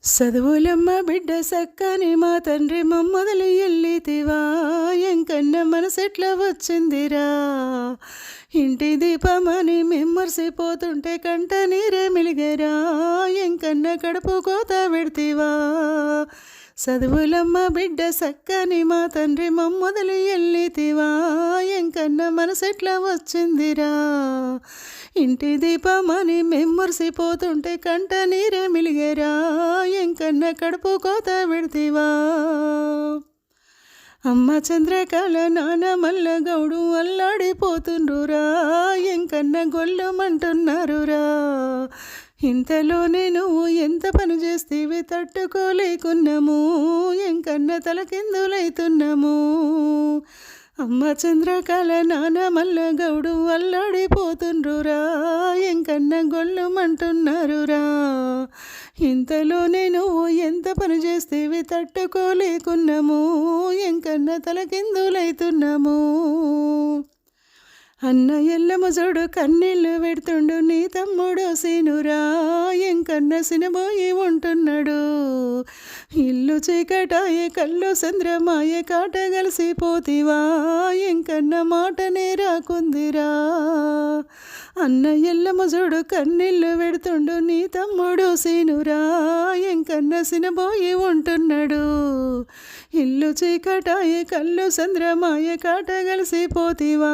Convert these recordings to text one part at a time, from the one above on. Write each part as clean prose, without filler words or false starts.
చదువులమ్మ బిడ్డ సక్కని మా తండ్రి మమ్మొదలు ఎల్లితివా ఎంకన్న మనసెట్లా వచ్చిందిరా. ఇంటి దీపమని మెమ్మర్సిపోతుంటే కంట నీరే మిలిగరా ఎంకన్న కడుపు కోత పెడితివా. చదువులమ్మ బిడ్డ సక్కని మా తండ్రి మమ్మొదలు ఎల్లితివా ఎంకన్న మనసెట్లా వచ్చిందిరా. ఇంటి దీపమని మెమ్మర్సిపోతుంటే కంట నీరే మిలిగరా ఎంకన్న కడుపు కోత పెడితివా. అమ్మ చంద్రకళ నాన్న మల్ల గౌడు అల్లాడిపోతుండ్రురా ఎంకన్న గొల్లమంటున్నారురా. ఇంతలోనే నువ్వు ఎంత పని చేస్తేవి తట్టుకోలేకున్నాము ఎంకన్న తలకిందులైతున్నాము. అమ్మ చంద్రకళ నాన్న మల్ల గౌడు అల్లాడిపోతుండ్రురా ఎంకన్న గొల్లమంటున్నారురా. ఇంతలోనే నువ్వు ఎంత పని చేస్తేవి తట్టుకోలేకున్నాము ఎంకన్న తలకిందులైతున్నాము. అన్న ఎల్లమ్మ జోడు కన్నీళ్ళు పెడుతుండు నీ తమ్ముడు సీనురా ఎంకన్న సినబోయి ఉంటున్నాడు. ఇల్లు చీకటాయే కళ్ళు చంద్రమాయే కాట కలిసిపోతివా ఎంకన్న మాటనే రాకుందిరా. అన్న ఎల్లమ్మ జోడు కన్నీళ్ళు పెడుతుండు నీ తమ్ముడు సీనురా ఎంకన్న సినబోయి ఉంటున్నాడు. ఇల్లు చీకటాయే కళ్ళు చంద్రమాయే కాట కలిసిపోతివా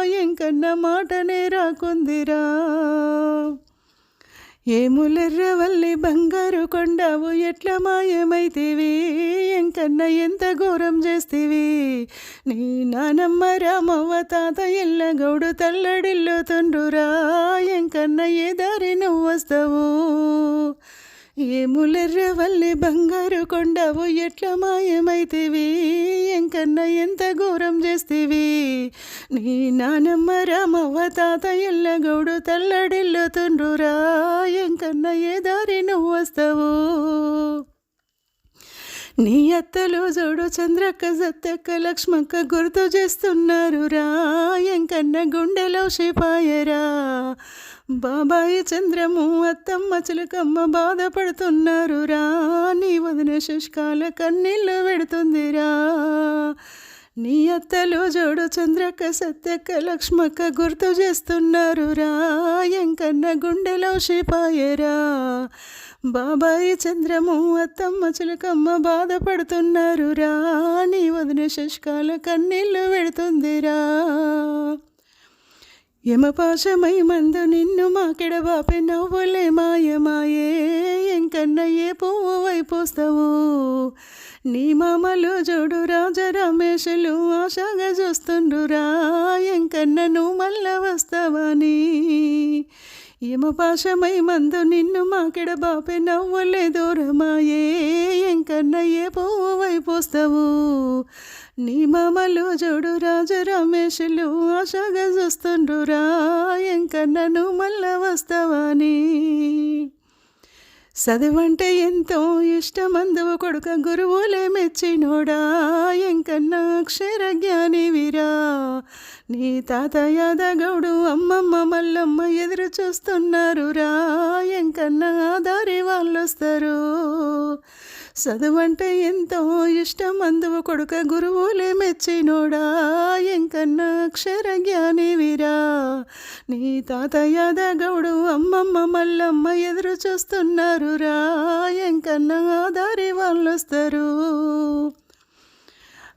ఎంకన్న మాటనే రాకుందిరా. ఏములెర్రవల్లి బంగారు కొండావు ఎట్లా మాయమైతివి ఎంకన్న ఎంత ఘోరం చేస్తీవి. నీ నానమ్మ రామవ్వ తాత ఎల్లగౌడు తల్లడిల్లుతుండ్రురా ఎంకన్న ఏ దారి నువ్వు వస్తావు. ఏములెర్రవల్లి బంగారు కొండావు ఎట్లా మాయమైతివి ఎంకన్న ఎంత ఘోరం చేస్తీవి. నీ నానమ్మ రామవ్వ తాత ఎల్లగౌడు తల్లడిల్లుతుండ్రురా ఎంకన్న ఏ దారి నువ్వు వస్తావు. నీ అత్తలు జోడు చంద్రక్క సత్తక్క లక్ష్మక్క గుర్తు చేస్తున్నారురా ఎంకన్న గుండెలో షిపాయరా. బాబాయి చంద్రము అత్తమ్మ చిలకమ్మ బాధపడుతున్నారురా నీ వదిన శుష్కాల కన్నీళ్ళు పెడుతుందిరా. నీ అత్తలు జోడు చంద్రక్క సత్తక్క లక్ష్మక్క గుర్తు చేస్తున్నారురా ఎంకన్న గుండెలో షిపాయరా. బాబాయి చంద్రము అత్తమ్మ చిలకమ్మ బాధపడుతున్నారురా నీ వదిన శుష్కాల కన్నీళ్ళు పెడుతుందిరా. యమపాశమై మందు నిన్ను మాకెడబాపే నవ్వులే మాయమాయే ఎంకన్న ఏ పువ్వు వైపోస్తావు. నీ మామలు జోడు రాజరమేషులు ఆశగా చూస్తుండ్రురా ఎంకన్న నువ్వు మళ్ళా వస్తావని. యమపాశమై మందు నిన్ను మాకెడబాపే నవ్వులే దూరమాయే ఎంకన్న ఏ పువ్వు వైపోస్తావు. నీ మామలు జోడు రాజరమేషులు ఆశగా చూస్తుండ్రురా ఎంకన్న నువ్వు మళ్ళా వస్తావని. చదువంటే ఎంతో ఇష్టమందువు కొడుక గురువులే మెచ్చినోడా ఎంకన్న అక్షర జ్ఞానివిరా. నీ తాత యాదగౌడు అమ్మమ్మ మల్లమ్మ ఎదురు చూస్తున్నారురా ఎంకన్న దారి వాళ్ళొస్తారు. చదువంటే ఎంతో ఇష్టమందువు కొడుక గురువులే మెచ్చినోడా ఎంకన్న అక్షర జ్ఞానివిరా. నీ తాత యాదగౌడు అమ్మమ్మ మల్లమ్మ ఎదురు చూస్తున్నారురా ఎంకన్న దారి వాళ్ళొస్తారు.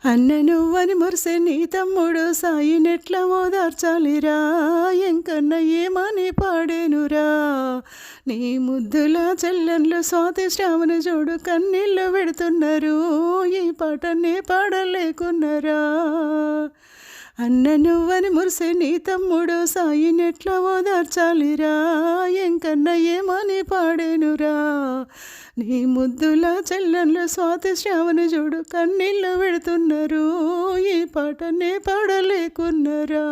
అన్న నువ్వని మురిసే నీ తమ్ముడు సాయినెట్లా ఓదార్చాలిరా ఎంకన్న ఏమని పాడేనురా. నీ ముద్దుల చెల్లెన్లు స్వాతి శ్రావణ జోడు కన్నీళ్ళు పెడుతున్నారు ఈ పాటనే పాడలేకున్నారా. అన్న నువ్వని మురిసే నీ తమ్ముడు సాయినెట్లా ఓదార్చాలిరా ఎంకన్న ఏమని పాడేనురా. నీ ముద్దుల చెల్లెన్లు స్వాతి శ్రావణ జోడు కన్నీళ్ళు పెడుతున్నారు ఈ పాటనే పాడలేకున్నారా.